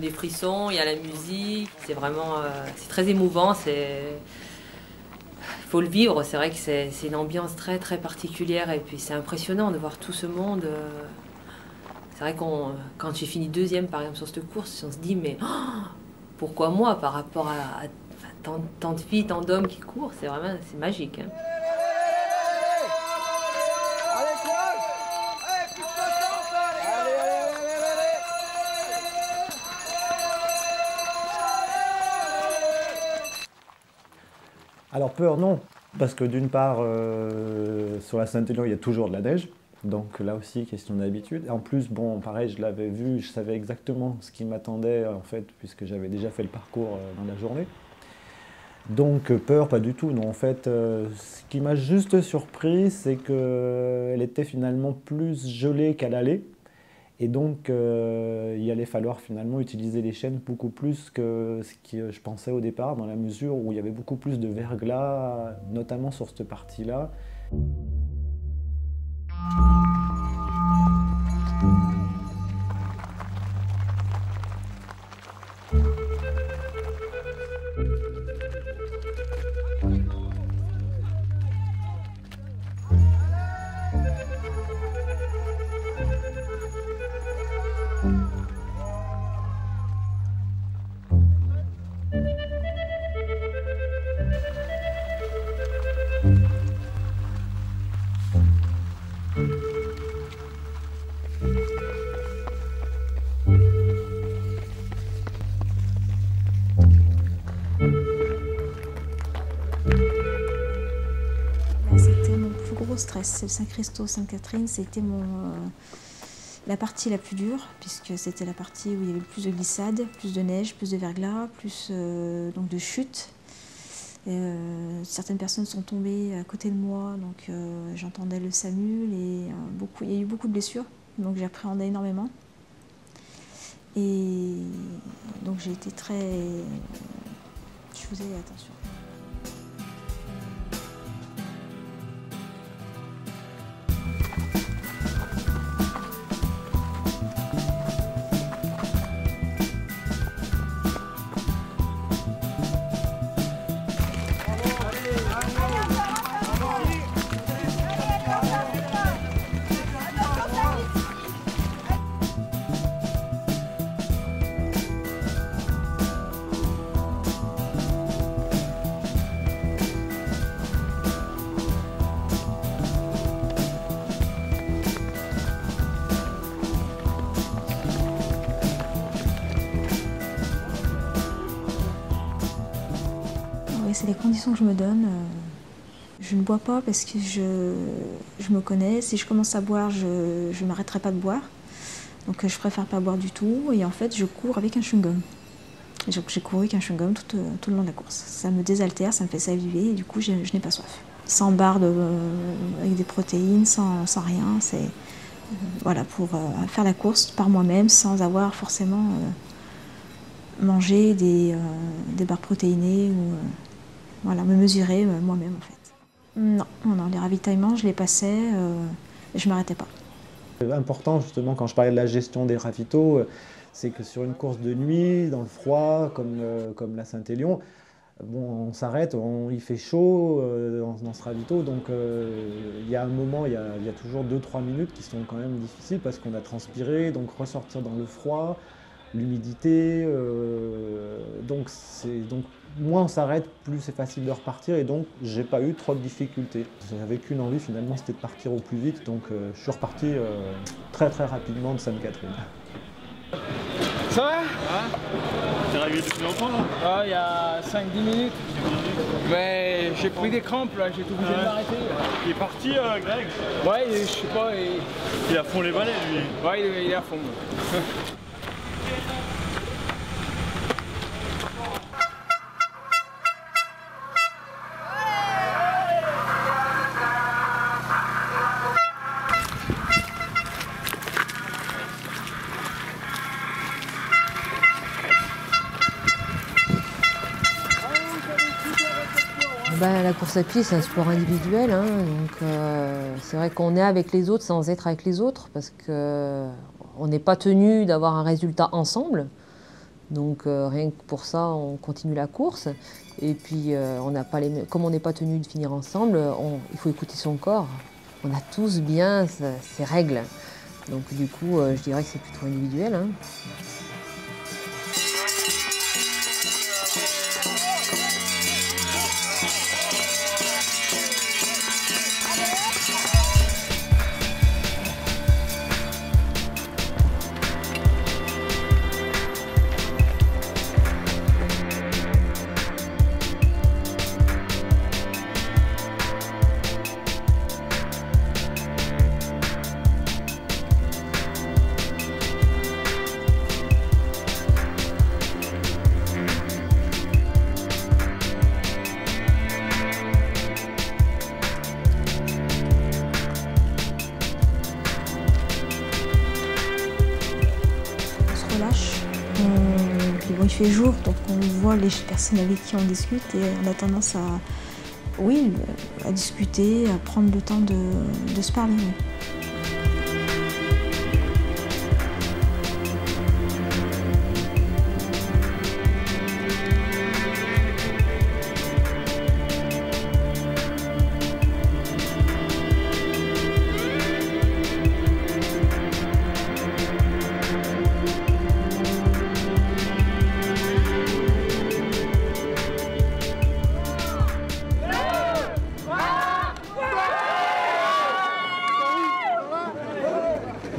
des frissons, il y a la musique, c'est vraiment c'est très émouvant, faut le vivre, c'est vrai que c'est une ambiance très très particulière et puis c'est impressionnant de voir tout ce monde. C'est vrai quand j'ai fini deuxième par exemple sur cette course, on se dit mais pourquoi moi par rapport à tant de filles, tant d'hommes qui courent, c'est magique. Hein. Alors peur, non, parce que d'une part, sur la Saint-Élion, il y a toujours de la neige, donc là aussi, question d'habitude. En plus, bon, pareil, je l'avais vu, je savais exactement ce qui m'attendait, en fait, puisque j'avais déjà fait le parcours dans la journée. Donc peur, pas du tout, non. En fait, ce qui m'a juste surpris, c'est qu'elle était finalement plus gelée qu'à l'aller. Et donc, il allait falloir finalement utiliser les chaînes beaucoup plus que ce que je pensais au départ, dans la mesure où il y avait beaucoup plus de verglas, notamment sur cette partie-là. C'était mon plus gros stress, c'est le Saint-Christophe, Sainte-Catherine, c'était la partie la plus dure, puisque c'était la partie où il y avait le plus de glissades, plus de neige, plus de verglas, plus donc de chutes. Certaines personnes sont tombées à côté de moi, donc j'entendais le SAMU, il y a eu beaucoup de blessures, donc j'appréhendais énormément. Et donc j'ai été je faisais attention. C'est les conditions que je me donne. Je ne bois pas parce que je me connais. Si je commence à boire, je ne m'arrêterai pas de boire. Donc je préfère pas boire du tout. Et en fait, je cours avec un chewing-gum. J'ai couru avec un chewing-gum tout le long de la course. Ça me désaltère, ça me fait saliver et du coup, je n'ai pas soif. Sans barre avec des protéines, sans rien. C'est voilà, pour faire la course par moi-même sans avoir forcément mangé des barres protéinées ou voilà, me mesurer moi-même en fait. Non, les ravitaillements, je les passais, je ne m'arrêtais pas. Important justement quand je parlais de la gestion des ravitaux, c'est que sur une course de nuit, dans le froid, comme la Saint-Élion, bon, on s'arrête, il fait chaud dans ce ravito, donc il y a un moment, il y a toujours 2-3 minutes qui sont quand même difficiles parce qu'on a transpiré, donc ressortir dans le froid, l'humidité, donc moins on s'arrête, plus c'est facile de repartir et donc j'ai pas eu trop de difficultés. J'avais qu'une envie finalement, c'était de partir au plus vite, donc je suis reparti très rapidement de Sainte-Catherine. Ça va? Ouais. T'es arrivé depuis longtemps là? Ah, il y a 5-10 minutes. Mais j'ai pris des crampes là, j'ai été obligé de m'arrêter. Il est parti Greg? Ouais, je sais pas. Il est à fond les balais lui. Ouais, il est à fond. La course à pied, c'est un sport individuel, hein, donc c'est vrai qu'on est avec les autres sans être avec les autres, parce qu'on n'est pas tenu d'avoir un résultat ensemble. Donc rien que pour ça, on continue la course. Et puis, comme on n'est pas tenu de finir ensemble, il faut écouter son corps. On a tous bien ces règles. Donc du coup, je dirais que c'est plutôt individuel, hein. Bon, il fait jour, donc on voit les personnes avec qui on discute et on a tendance à discuter, à prendre le temps de se parler.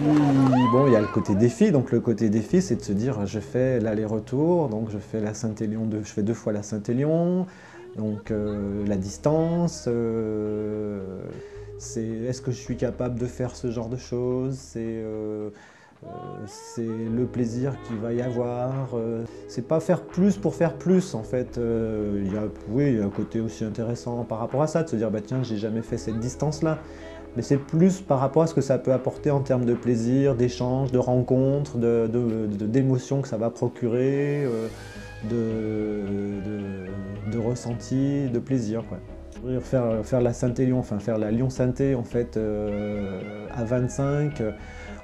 Oui. Bon, il y a le côté défi, donc le côté défi c'est de se dire je fais l'aller-retour, donc je fais la Saint-Élion, je fais 2 fois la Saint-Élion, donc la distance, est-ce que je suis capable de faire ce genre de choses, c'est le plaisir qu'il va y avoir, c'est pas faire plus pour faire plus en fait, il y a un côté aussi intéressant par rapport à ça, de se dire bah tiens j'ai jamais fait cette distance-là. Mais c'est plus par rapport à ce que ça peut apporter en termes de plaisir, d'échange, de rencontres, d'émotions que ça va procurer, de ressenti, de plaisir, quoi. Faire la Saint-Élion, enfin faire la Lyon-Sainté en fait à 25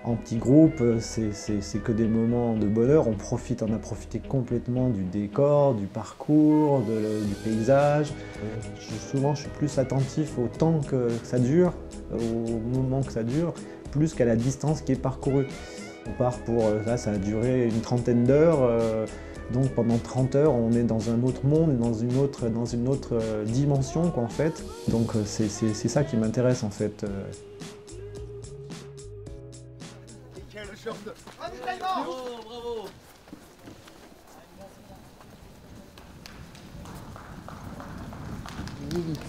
en petit groupe, c'est que des moments de bonheur. On a profité complètement du décor, du parcours, du paysage. Souvent je suis plus attentif au temps que ça dure, au moment que ça dure, plus qu'à la distance qui est parcourue. On part pour, là ça a duré une trentaine d'heures, donc pendant 30 heures on est dans un autre monde, dans une autre dimension quoi, en fait. Donc c'est ça qui m'intéresse en fait. Bravo. J'évite.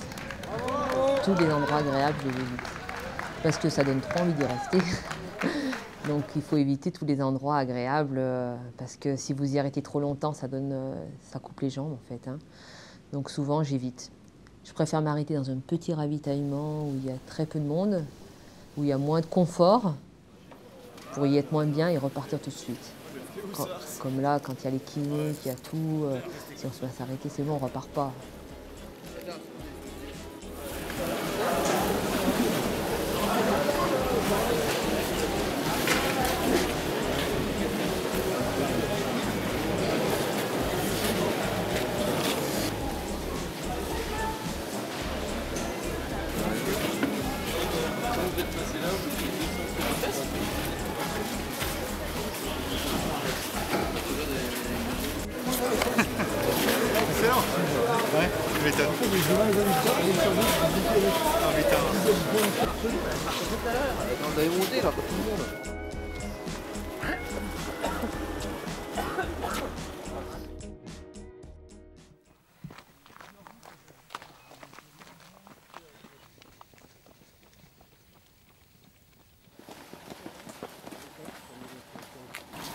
Tous les endroits agréables, je les évite. Parce que ça donne trop envie d'y rester. Donc il faut éviter tous les endroits agréables, parce que si vous y arrêtez trop longtemps, ça coupe les jambes en fait, hein. Donc souvent j'évite. Je préfère m'arrêter dans un petit ravitaillement où il y a très peu de monde, où il y a moins de confort, pour y être moins bien et repartir tout de suite. Comme là, quand il y a les kinés, qu'il y a tout, si on se va s'arrêter, c'est bon, on repart pas. Ouais, tu m'étonnes. Oh putain. On avait monté là, pas tout le monde.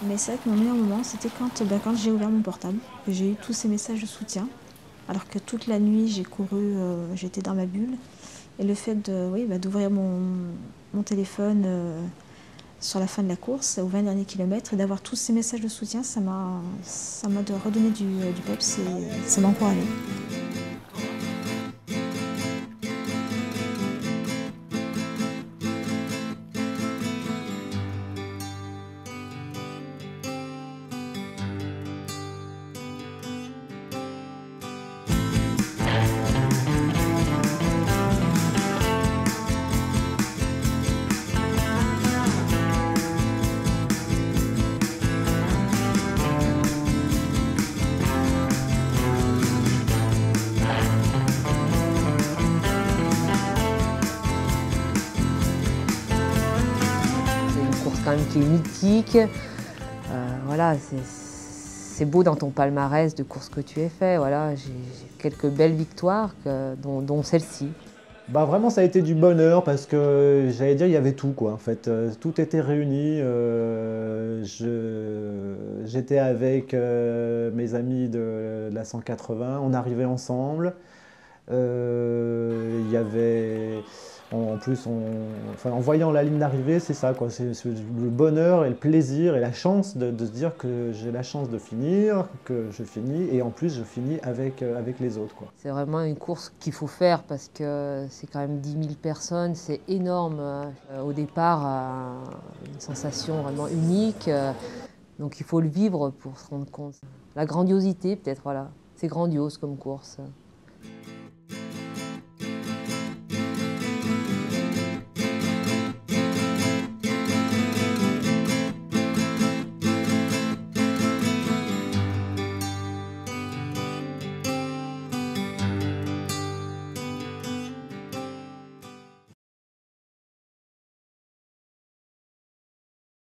Mais c'est vrai que mon meilleur moment, c'était quand j'ai ouvert mon portable, que j'ai eu tous ces messages de soutien, alors que toute la nuit j'ai couru, j'étais dans ma bulle. Et le fait d'ouvrir mon téléphone sur la fin de la course, aux 20 derniers kilomètres, et d'avoir tous ces messages de soutien, ça m'a redonné du peps et ça m'a encouragé. quand même qui est mythique. Voilà, c'est beau dans ton palmarès de courses que tu as fait. Voilà, j'ai quelques belles victoires, dont celle-ci. Bah vraiment ça a été du bonheur parce que j'allais dire il y avait tout quoi en fait, tout était réuni. J'étais avec mes amis de la 180, on arrivait ensemble. Il y avait en plus enfin, en voyant la ligne d'arrivée c'est ça quoi, c'est le bonheur et le plaisir et la chance de se dire que j'ai la chance de finir, que je finis et en plus je finis avec les autres quoi. C'est vraiment une course qu'il faut faire parce que c'est quand même 10 000 personnes, c'est énorme. Au départ, une sensation vraiment unique, donc il faut le vivre pour se rendre compte. La grandiosité peut-être, voilà, c'est grandiose comme course.